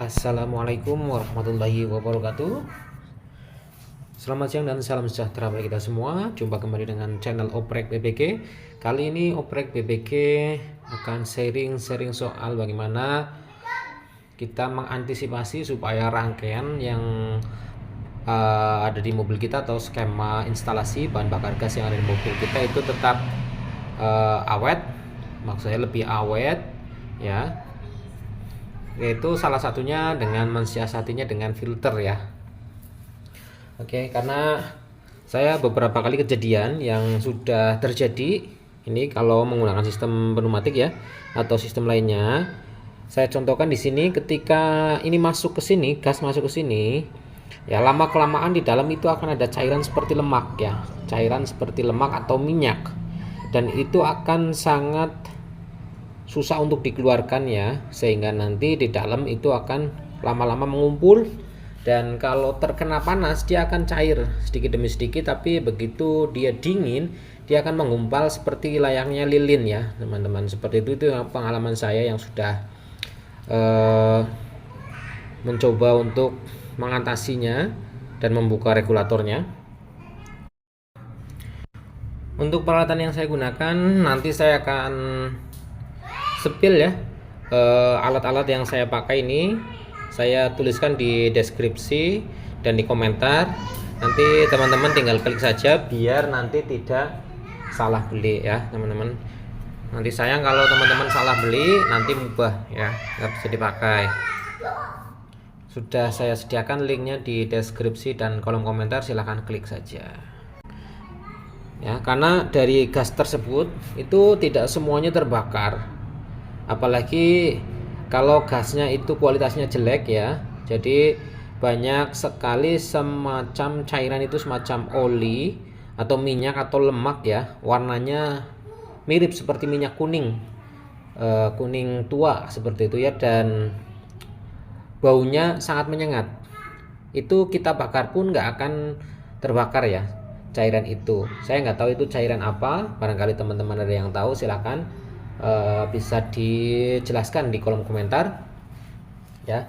Assalamualaikum warahmatullahi wabarakatuh. Selamat siang dan salam sejahtera bagi kita semua. Jumpa kembali dengan channel Oprek BBG. Kali ini Oprek BBG akan sharing soal bagaimana kita mengantisipasi supaya rangkaian yang ada di mobil kita atau skema instalasi bahan bakar gas yang ada di mobil kita itu tetap awet, maksudnya lebih awet ya, yaitu salah satunya dengan mensiasatinya dengan filter ya. Oke, karena saya beberapa kali kejadian yang sudah terjadi ini kalau menggunakan sistem pneumatik ya atau sistem lainnya. Saya contohkan di sini, ketika ini masuk ke sini, gas masuk ke sini ya, lama kelamaan di dalam itu akan ada cairan seperti lemak ya, cairan seperti lemak atau minyak, dan itu akan sangat susah untuk dikeluarkan ya, sehingga nanti di dalam itu akan lama-lama mengumpul, dan kalau terkena panas dia akan cair sedikit demi sedikit, tapi begitu dia dingin dia akan menggumpal seperti layaknya lilin ya teman-teman. Seperti itu pengalaman saya yang sudah mencoba untuk mengatasinya dan membuka regulatornya. Untuk peralatan yang saya gunakan, nanti saya akan spill ya, alat-alat yang saya pakai ini saya tuliskan di deskripsi dan di komentar. Nanti teman-teman tinggal klik saja biar nanti tidak salah beli ya teman-teman. Nanti sayang kalau teman-teman salah beli, nanti mubah ya, nggak bisa dipakai. Sudah saya sediakan linknya di deskripsi dan kolom komentar, silahkan klik saja ya. Karena dari gas tersebut itu tidak semuanya terbakar, apalagi kalau gasnya itu kualitasnya jelek ya. Jadi banyak sekali semacam cairan itu, semacam oli atau minyak atau lemak ya, warnanya mirip seperti minyak kuning, kuning tua seperti itu ya, dan baunya sangat menyengat. Itu kita bakar pun nggak akan terbakar ya cairan itu. Saya nggak tahu itu cairan apa, barangkali teman-teman ada yang tahu, silahkan bisa dijelaskan di kolom komentar ya.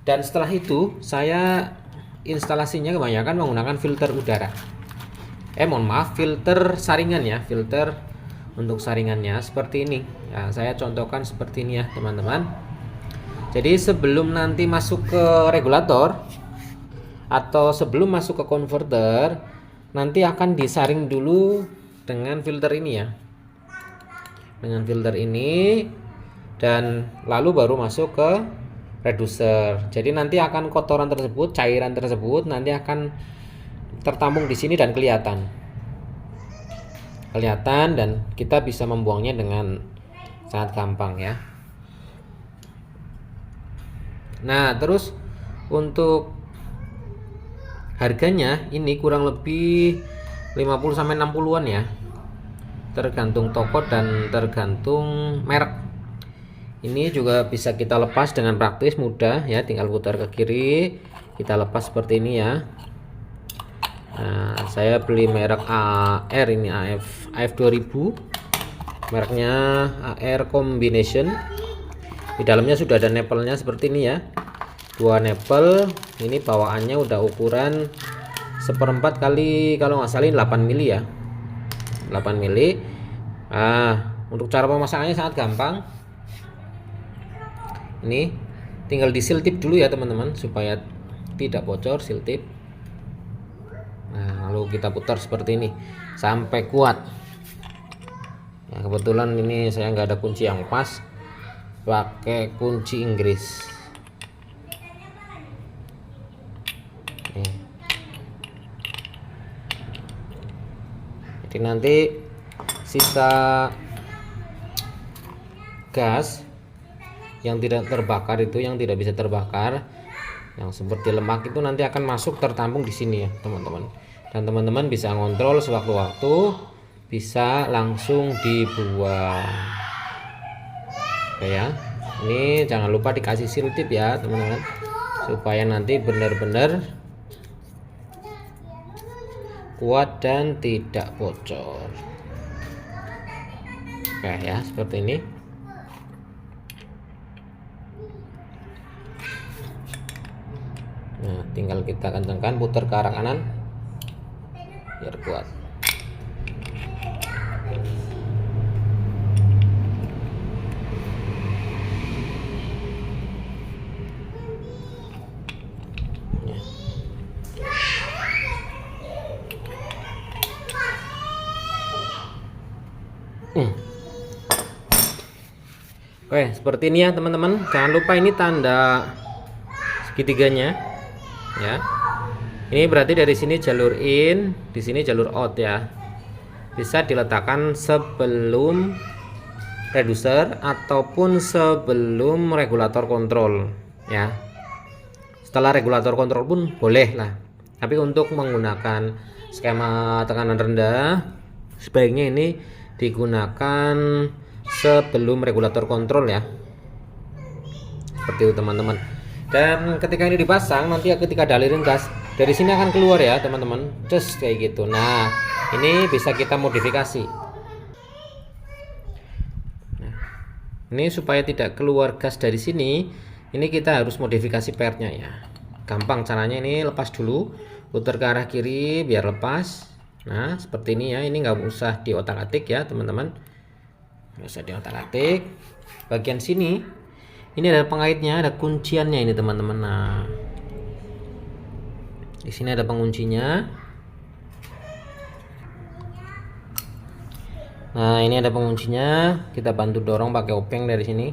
Dan setelah itu saya instalasinya kebanyakan menggunakan filter udara, mohon maaf, filter saringan ya, filter untuk saringannya seperti ini ya. Saya contohkan seperti ini ya teman-teman. Jadi sebelum nanti masuk ke regulator atau sebelum masuk ke converter, nanti akan disaring dulu dengan filter ini ya, dengan filter ini, dan lalu baru masuk ke reducer. Jadi nanti akan kotoran tersebut, cairan tersebut nanti akan tertampung di sini dan kelihatan dan kita bisa membuangnya dengan sangat gampang ya. Nah, terus untuk harganya ini kurang lebih 50-60-an ya, tergantung toko dan tergantung merek. Ini juga bisa kita lepas dengan praktis, mudah ya, tinggal putar ke kiri, kita lepas seperti ini ya. Nah, saya beli merek AR ini, AF 2000, mereknya AR Combination. Di dalamnya sudah ada nepelnya seperti ini ya, 2 nepel. Ini bawaannya udah ukuran 1/4 kali, kalau nggak salah 8 mili ya, 8 mili. Untuk cara pemasangannya sangat gampang. Ini tinggal di seal tip dulu ya teman-teman, supaya tidak bocor seal tip. Nah, lalu kita putar seperti ini sampai kuat ya. Kebetulan ini saya nggak ada kunci yang pas, pakai kunci Inggris. Jadi nanti sisa gas yang tidak terbakar itu, yang tidak bisa terbakar, yang seperti lemak itu nanti akan masuk tertampung di sini ya teman-teman. Dan teman-teman bisa ngontrol sewaktu-waktu, bisa langsung dibuang. Oke ya. Ini jangan lupa dikasih seal tip ya teman-teman, supaya nanti benar-benar kuat dan tidak bocor. Oke ya, seperti ini. Nah, tinggal kita kencangkan, putar ke arah kanan biar kuat. Oke, seperti ini ya teman-teman. Jangan lupa ini tanda segitiganya ya. Ini berarti dari sini jalur in, di sini jalur out ya. Bisa diletakkan sebelum reducer ataupun sebelum regulator kontrol ya. Setelah regulator kontrol pun boleh lah. Tapi untuk menggunakan skema tekanan rendah, sebaiknya ini digunakan sebelum regulator kontrol ya, seperti itu teman-teman. Dan ketika ini dipasang, nanti ketika dalirin gas dari sini akan keluar ya teman-teman, just kayak gitu. Nah, ini bisa kita modifikasi. Nah, ini supaya tidak keluar gas dari sini, ini kita harus modifikasi pernya ya. Gampang caranya, ini lepas dulu, putar ke arah kiri biar lepas. Nah, seperti ini ya. Ini nggak usah diotak-atik ya teman-teman, nggak usah diotak-atik. Bagian sini ini ada pengaitnya, ada kunciannya ini teman-teman. Nah, di sini ada penguncinya. Nah, ini ada penguncinya. Kita bantu dorong pakai obeng dari sini,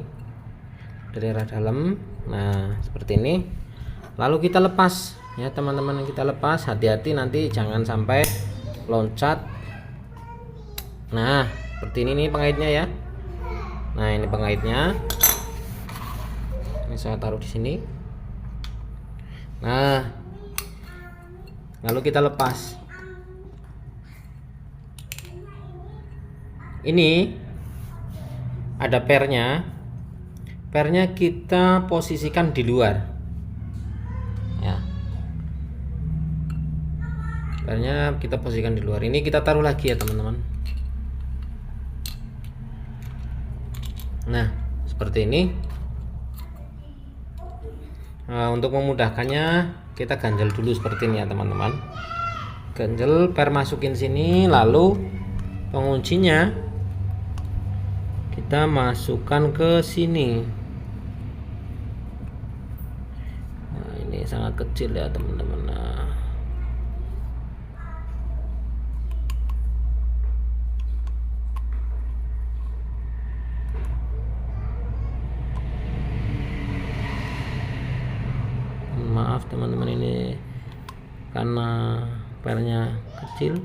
dari arah dalam. Nah, seperti ini. Lalu kita lepas ya teman-teman, kita lepas. Hati-hati nanti jangan sampai loncat. Nah, seperti ini nih pengaitnya ya. Nah, ini pengaitnya. Ini saya taruh di sini. Nah, lalu kita lepas. Ini ada pernya. Pernya kita posisikan di luar. Ya. Pernya kita posisikan di luar. Ini kita taruh lagi ya teman-teman. Nah, seperti ini. Nah, untuk memudahkannya kita ganjel dulu seperti ini ya teman-teman. Ganjel, per masukin sini, lalu penguncinya kita masukkan ke sini. Nah, ini sangat kecil ya teman-teman. Nah, maaf teman-teman, ini karena pernya kecil.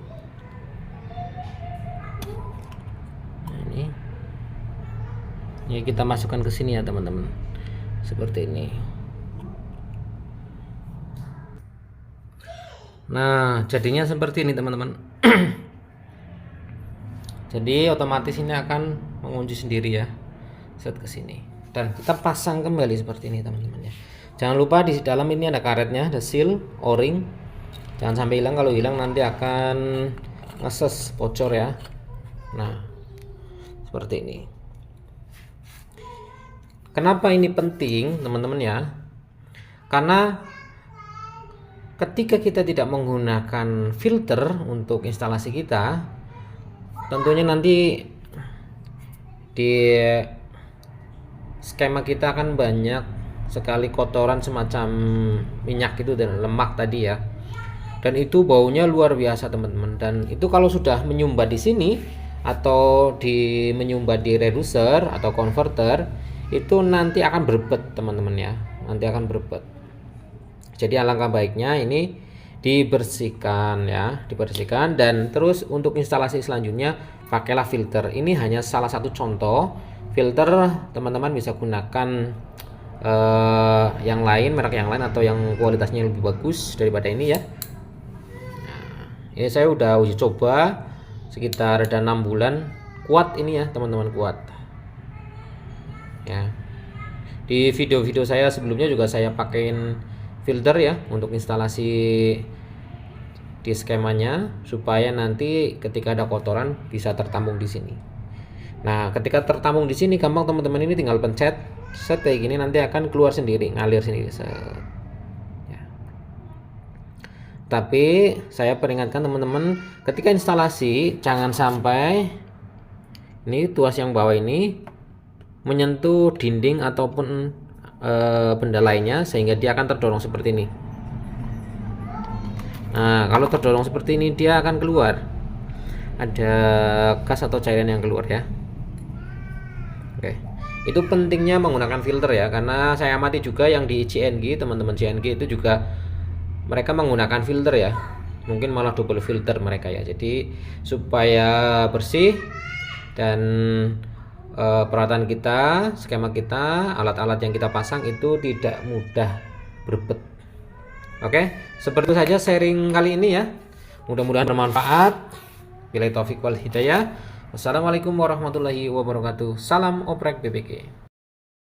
Nah, ini kita masukkan ke sini ya teman-teman, seperti ini. Nah, jadinya seperti ini teman-teman. Jadi otomatis ini akan mengunci sendiri ya, set ke sini, dan kita pasang kembali seperti ini teman-teman ya. Jangan lupa di dalam ini ada karetnya, ada seal, o-ring. Jangan sampai hilang, kalau hilang nanti akan ngeses, bocor ya. Nah, seperti ini. Kenapa ini penting teman-teman ya? Karena ketika kita tidak menggunakan filter untuk instalasi kita, tentunya nanti di skema kita akan banyak sekali kotoran semacam minyak itu dan lemak tadi ya, dan itu baunya luar biasa teman-teman. Dan itu kalau sudah menyumbat di sini atau menyumbat di reducer atau converter, itu nanti akan berbet teman-teman ya, nanti akan berbet. Jadi alangkah baiknya ini dibersihkan ya, dibersihkan. Dan terus untuk instalasi selanjutnya pakailah filter. Ini hanya salah satu contoh filter, teman-teman bisa gunakan yang lain, merek yang lain atau yang kualitasnya lebih bagus daripada ini ya. Nah, ini saya udah uji coba sekitar ada 6 bulan, kuat ini ya teman-teman, kuat ya. Di video-video saya sebelumnya juga saya pakein filter ya untuk instalasi di skemanya, supaya nanti ketika ada kotoran bisa tertampung di sini. Nah, ketika tertampung di sini gampang teman-teman, ini tinggal pencet set kayak gini, nanti akan keluar sendiri, ngalir sendiri set. Ya. Tapi saya peringatkan teman-teman, ketika instalasi jangan sampai ini tuas yang bawah ini menyentuh dinding ataupun benda lainnya sehingga dia akan terdorong seperti ini. Nah, kalau terdorong seperti ini dia akan keluar. Ada gas atau cairan yang keluar ya. Oke. Itu pentingnya menggunakan filter ya, karena saya amati juga yang di CNG, teman-teman CNG itu juga mereka menggunakan filter ya. Mungkin malah double filter mereka ya. Jadi supaya bersih dan peralatan kita, skema kita, alat-alat yang kita pasang itu tidak mudah berbet. Oke, seperti itu saja sharing kali ini ya. Mudah-mudahan bermanfaat. Billahi taufik wal hidayah. Wassalamualaikum warahmatullahi wabarakatuh. Salam oprek BBG.